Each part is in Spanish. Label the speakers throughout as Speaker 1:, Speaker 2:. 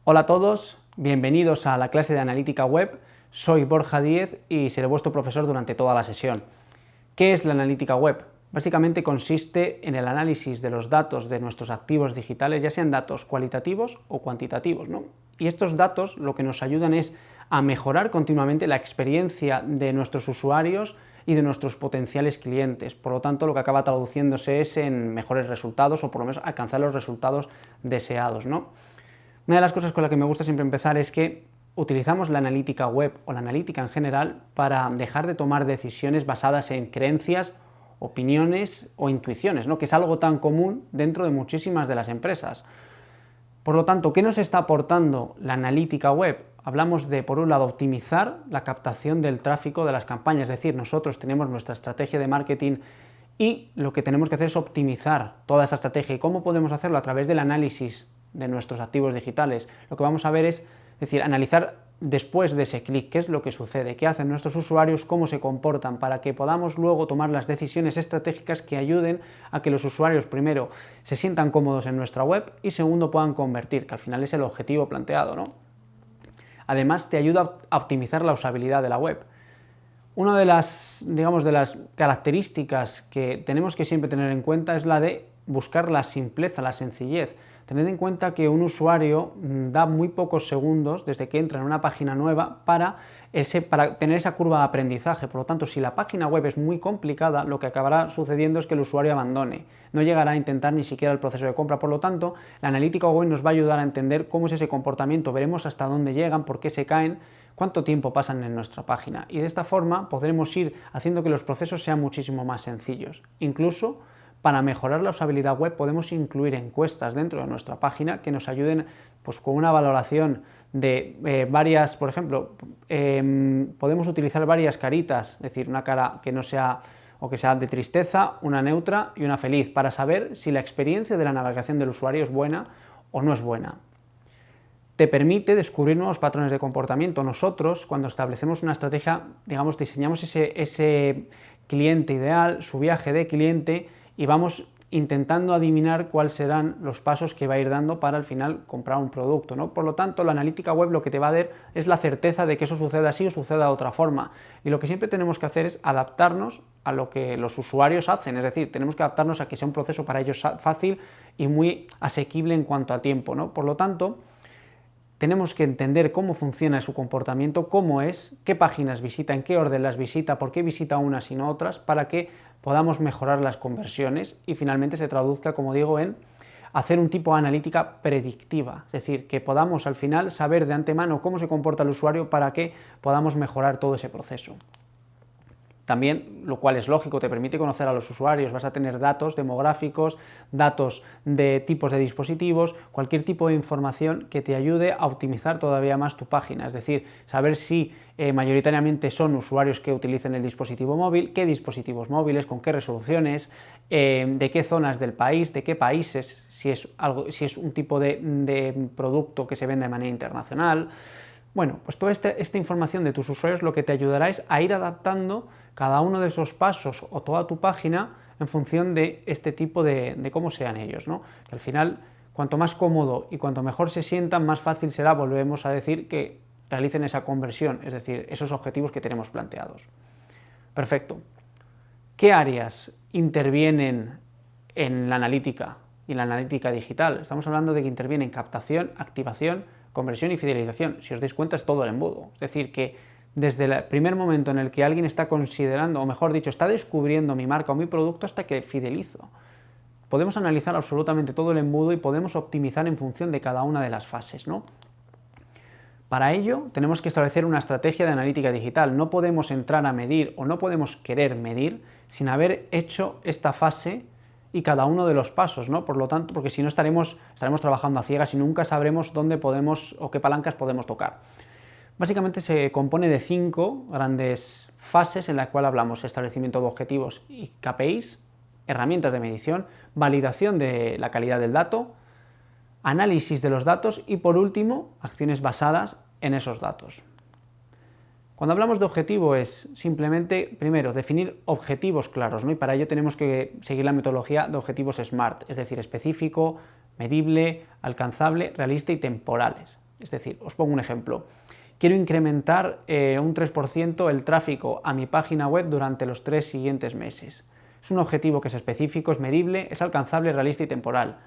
Speaker 1: Hola a todos, bienvenidos a la clase de analítica web. Soy Borja Díez y seré vuestro profesor durante toda la sesión. ¿Qué es la analítica web? Básicamente consiste en el análisis de los datos de nuestros activos digitales, ya sean datos cualitativos o cuantitativos, ¿no? Y estos datos lo que nos ayudan es a mejorar continuamente la experiencia de nuestros usuarios y de nuestros potenciales clientes. Por lo tanto, lo que acaba traduciéndose es en mejores resultados o por lo menos alcanzar los resultados deseados, ¿no? Una de las cosas con la que me gusta siempre empezar es que utilizamos la analítica web o la analítica en general para dejar de tomar decisiones basadas en creencias, opiniones o intuiciones, ¿no? Que es algo tan común dentro de muchísimas de las empresas. Por lo tanto, ¿qué nos está aportando la analítica web? Hablamos de, por un lado, optimizar la captación del tráfico de las campañas, es decir, nosotros tenemos nuestra estrategia de marketing y lo que tenemos que hacer es optimizar toda esa estrategia. ¿Y cómo podemos hacerlo? A través del análisis de nuestros activos digitales. Lo que vamos a ver es decir, analizar después de ese clic qué es lo que sucede, qué hacen nuestros usuarios, cómo se comportan, para que podamos luego tomar las decisiones estratégicas que ayuden a que los usuarios, primero, se sientan cómodos en nuestra web y segundo, puedan convertir, que al final es el objetivo planteado, ¿no? Además, te ayuda a optimizar la usabilidad de la web. Una de las, digamos, de las características que tenemos que siempre tener en cuenta es la de buscar la simpleza, la sencillez. Tened en cuenta que un usuario da muy pocos segundos desde que entra en una página nueva para tener esa curva de aprendizaje. Por lo tanto, si la página web es muy complicada, lo que acabará sucediendo es que el usuario abandone. No llegará a intentar ni siquiera el proceso de compra. Por lo tanto, la analítica web nos va a ayudar a entender cómo es ese comportamiento. Veremos hasta dónde llegan, por qué se caen, cuánto tiempo pasan en nuestra página. Y de esta forma podremos ir haciendo que los procesos sean muchísimo más sencillos. Incluso para mejorar la usabilidad web podemos incluir encuestas dentro de nuestra página que nos ayuden pues, con una valoración de varias, por ejemplo, podemos utilizar varias caritas, es decir, una cara que no sea o que sea de tristeza, una neutra y una feliz, para saber si la experiencia de la navegación del usuario es buena o no es buena. Te permite descubrir nuevos patrones de comportamiento. Nosotros, cuando establecemos una estrategia, digamos, diseñamos ese cliente ideal, su viaje de cliente, y vamos intentando adivinar cuáles serán los pasos que va a ir dando para al final comprar un producto, ¿no? Por lo tanto, la analítica web lo que te va a dar es la certeza de que eso suceda así o suceda de otra forma. Y lo que siempre tenemos que hacer es adaptarnos a lo que los usuarios hacen, es decir, tenemos que adaptarnos a que sea un proceso para ellos fácil y muy asequible en cuanto a tiempo, ¿no? Por lo tanto, tenemos que entender cómo funciona su comportamiento, cómo es, qué páginas visita, en qué orden las visita, por qué visita unas y no otras, para que podamos mejorar las conversiones y finalmente se traduzca, como digo, en hacer un tipo de analítica predictiva, es decir, que podamos al final saber de antemano cómo se comporta el usuario para que podamos mejorar todo ese proceso. También, lo cual es lógico, te permite conocer a los usuarios, vas a tener datos demográficos, datos de tipos de dispositivos, cualquier tipo de información que te ayude a optimizar todavía más tu página, es decir, saber si mayoritariamente son usuarios que utilicen el dispositivo móvil, qué dispositivos móviles, con qué resoluciones, de qué zonas del país, de qué países, si es un tipo de producto que se vende de manera internacional. Bueno, pues toda esta información de tus usuarios lo que te ayudará es a ir adaptando cada uno de esos pasos o toda tu página en función de este tipo de cómo sean ellos, ¿no? Que al final, cuanto más cómodo y cuanto mejor se sientan, más fácil será, volvemos a decir, que realicen esa conversión, es decir, esos objetivos que tenemos planteados. Perfecto. ¿Qué áreas intervienen en la analítica y en la analítica digital? Estamos hablando de que intervienen captación, activación, conversión y fidelización. Si os dais cuenta, es todo el embudo. Es decir, que desde el primer momento en el que alguien está considerando, o mejor dicho, está descubriendo mi marca o mi producto hasta que fidelizo. Podemos analizar absolutamente todo el embudo y podemos optimizar en función de cada una de las fases, ¿no? Para ello, tenemos que establecer una estrategia de analítica digital. No podemos entrar a medir o no podemos querer medir sin haber hecho esta fase y cada uno de los pasos, ¿no? Por lo tanto, porque si no estaremos trabajando a ciegas y nunca sabremos dónde podemos o qué palancas podemos tocar. Básicamente se compone de 5 grandes fases en las cuales hablamos: establecimiento de objetivos y KPIs, herramientas de medición, validación de la calidad del dato, análisis de los datos y, por último, acciones basadas en esos datos. Cuando hablamos de objetivo es simplemente, primero, definir objetivos claros, ¿no? Y para ello tenemos que seguir la metodología de objetivos SMART, es decir, específico, medible, alcanzable, realista y temporales. Es decir, os pongo un ejemplo. Quiero incrementar un 3% el tráfico a mi página web durante los 3 siguientes meses. Es un objetivo que es específico, es medible, es alcanzable, realista y temporal.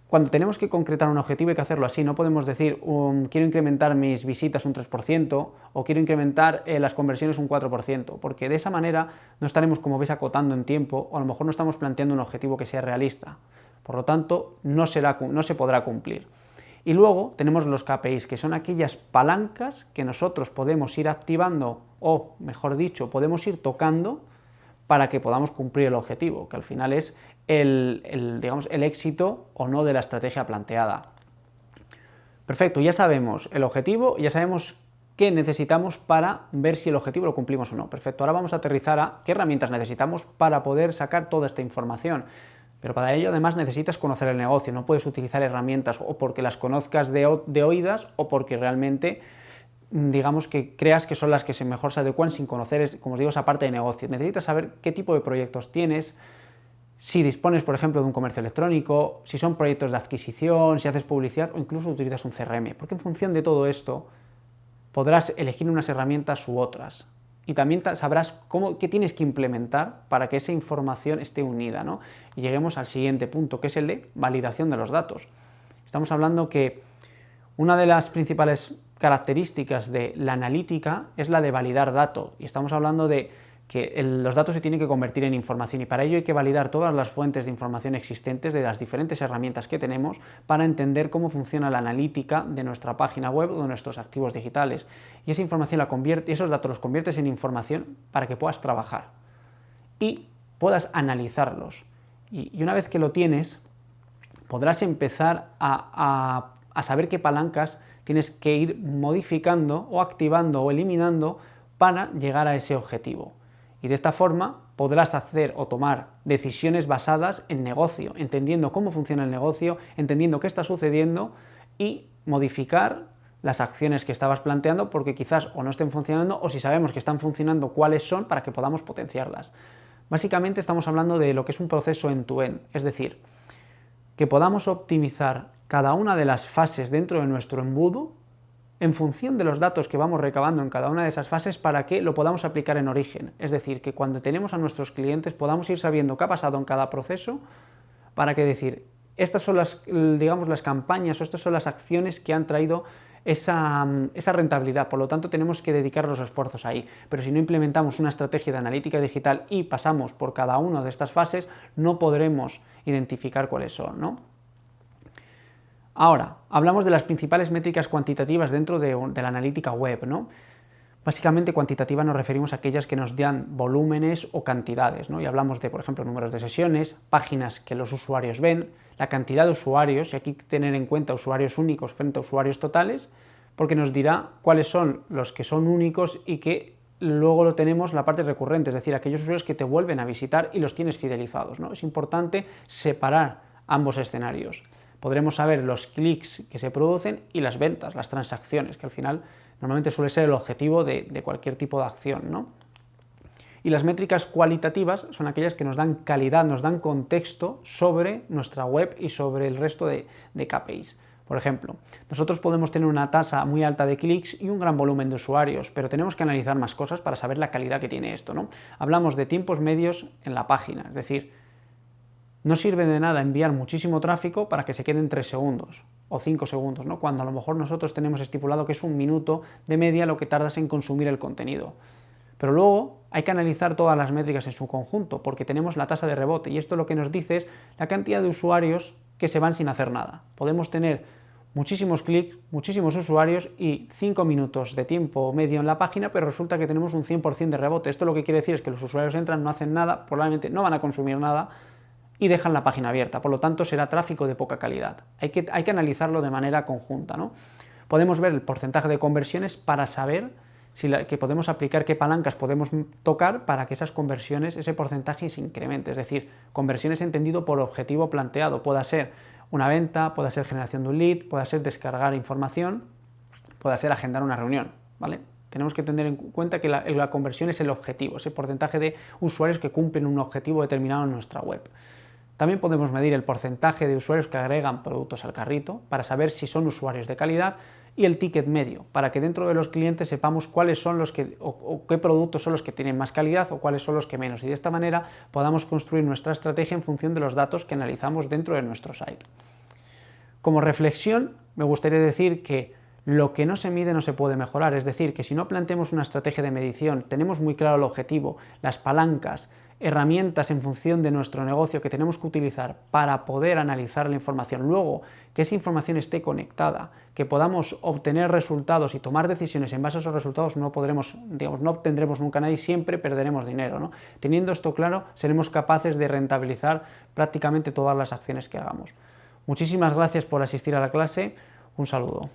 Speaker 1: Cuando tenemos que concretar un objetivo hay que hacerlo así, no podemos decir quiero incrementar mis visitas un 3% o quiero incrementar las conversiones un 4%, porque de esa manera no estaremos, como ves, acotando en tiempo o a lo mejor no estamos planteando un objetivo que sea realista. Por lo tanto, no se podrá cumplir. Y luego tenemos los KPIs, que son aquellas palancas que nosotros podemos ir activando o, mejor dicho, podemos ir tocando para que podamos cumplir el objetivo, que al final es digamos, el éxito o no de la estrategia planteada. Perfecto, ya sabemos el objetivo, ya sabemos qué necesitamos para ver si el objetivo lo cumplimos o no. Perfecto, ahora vamos a aterrizar a qué herramientas necesitamos para poder sacar toda esta información. Pero para ello además necesitas conocer el negocio, no puedes utilizar herramientas o porque las conozcas de oídas o porque realmente digamos que creas que son las que mejor se adecuan sin conocer, como os digo, esa parte de negocio. Necesitas saber qué tipo de proyectos tienes, si dispones, por ejemplo, de un comercio electrónico, si son proyectos de adquisición, si haces publicidad o incluso utilizas un CRM, porque en función de todo esto podrás elegir unas herramientas u otras. Y también sabrás qué tienes que implementar para que esa información esté unida, ¿no? Y lleguemos al siguiente punto, que es el de validación de los datos. Estamos hablando que una de las principales características de la analítica es la de validar datos. Y estamos hablando de que los datos se tienen que convertir en información y para ello hay que validar todas las fuentes de información existentes de las diferentes herramientas que tenemos para entender cómo funciona la analítica de nuestra página web o de nuestros activos digitales. Y esa información esos datos los conviertes en información para que puedas trabajar y puedas analizarlos. Y una vez que lo tienes, podrás empezar a saber qué palancas tienes que ir modificando o activando o eliminando para llegar a ese objetivo. Y de esta forma podrás hacer o tomar decisiones basadas en negocio, entendiendo cómo funciona el negocio, entendiendo qué está sucediendo y modificar las acciones que estabas planteando porque quizás o no estén funcionando o si sabemos que están funcionando, cuáles son para que podamos potenciarlas. Básicamente estamos hablando de lo que es un proceso end-to-end, es decir, que podamos optimizar cada una de las fases dentro de nuestro embudo en función de los datos que vamos recabando en cada una de esas fases para que lo podamos aplicar en origen. Es decir, que cuando tenemos a nuestros clientes podamos ir sabiendo qué ha pasado en cada proceso para que decir, estas son las campañas o estas son las acciones que han traído esa rentabilidad, por lo tanto tenemos que dedicar los esfuerzos ahí. Pero si no implementamos una estrategia de analítica digital y pasamos por cada una de estas fases, no podremos identificar cuáles son, ¿no? Ahora, hablamos de las principales métricas cuantitativas dentro de la analítica web, ¿no? Básicamente cuantitativa nos referimos a aquellas que nos dan volúmenes o cantidades, ¿no? Y hablamos de, por ejemplo, números de sesiones, páginas que los usuarios ven, la cantidad de usuarios, y aquí hay que tener en cuenta usuarios únicos frente a usuarios totales, porque nos dirá cuáles son los que son únicos y que luego lo tenemos la parte recurrente, es decir, aquellos usuarios que te vuelven a visitar y los tienes fidelizados, ¿no? Es importante separar ambos escenarios. Podremos saber los clics que se producen y las ventas, las transacciones, que al final normalmente suele ser el objetivo de cualquier tipo de acción, ¿no? Y las métricas cualitativas son aquellas que nos dan calidad, nos dan contexto sobre nuestra web y sobre el resto de KPIs. Por ejemplo, nosotros podemos tener una tasa muy alta de clics y un gran volumen de usuarios, pero tenemos que analizar más cosas para saber la calidad que tiene esto, ¿no? Hablamos de tiempos medios en la página, es decir, no sirve de nada enviar muchísimo tráfico para que se queden 3 segundos o 5 segundos, ¿no? Cuando a lo mejor nosotros tenemos estipulado que es 1 minuto de media lo que tardas en consumir el contenido. Pero luego hay que analizar todas las métricas en su conjunto porque tenemos la tasa de rebote y esto lo que nos dice es la cantidad de usuarios que se van sin hacer nada. Podemos tener muchísimos clics, muchísimos usuarios y 5 minutos de tiempo medio en la página, pero resulta que tenemos un 100% de rebote. Esto lo que quiere decir es que los usuarios entran, no hacen nada, probablemente no van a consumir nada y dejan la página abierta, por lo tanto será tráfico de poca calidad. Hay que analizarlo de manera conjunta, ¿no? Podemos ver el porcentaje de conversiones para saber que podemos aplicar, qué palancas podemos tocar para que esas conversiones, ese porcentaje se incremente, es decir, conversiones entendido por objetivo planteado, pueda ser una venta, pueda ser generación de un lead, pueda ser descargar información, pueda ser agendar una reunión, ¿vale? Tenemos que tener en cuenta que la conversión es el objetivo, ese porcentaje de usuarios que cumplen un objetivo determinado en nuestra web. También podemos medir el porcentaje de usuarios que agregan productos al carrito para saber si son usuarios de calidad, y el ticket medio, para que dentro de los clientes sepamos cuáles son los que o qué productos son los que tienen más calidad o cuáles son los que menos, y de esta manera podamos construir nuestra estrategia en función de los datos que analizamos dentro de nuestro site. Como reflexión, me gustaría decir que lo que no se mide no se puede mejorar, es decir, que si no planteamos una estrategia de medición, tenemos muy claro el objetivo, las palancas, herramientas en función de nuestro negocio que tenemos que utilizar para poder analizar la información, luego que esa información esté conectada, que podamos obtener resultados y tomar decisiones en base a esos resultados, no obtendremos nunca nada y siempre perderemos dinero, ¿no? Teniendo esto claro, seremos capaces de rentabilizar prácticamente todas las acciones que hagamos. Muchísimas gracias por asistir a la clase, un saludo.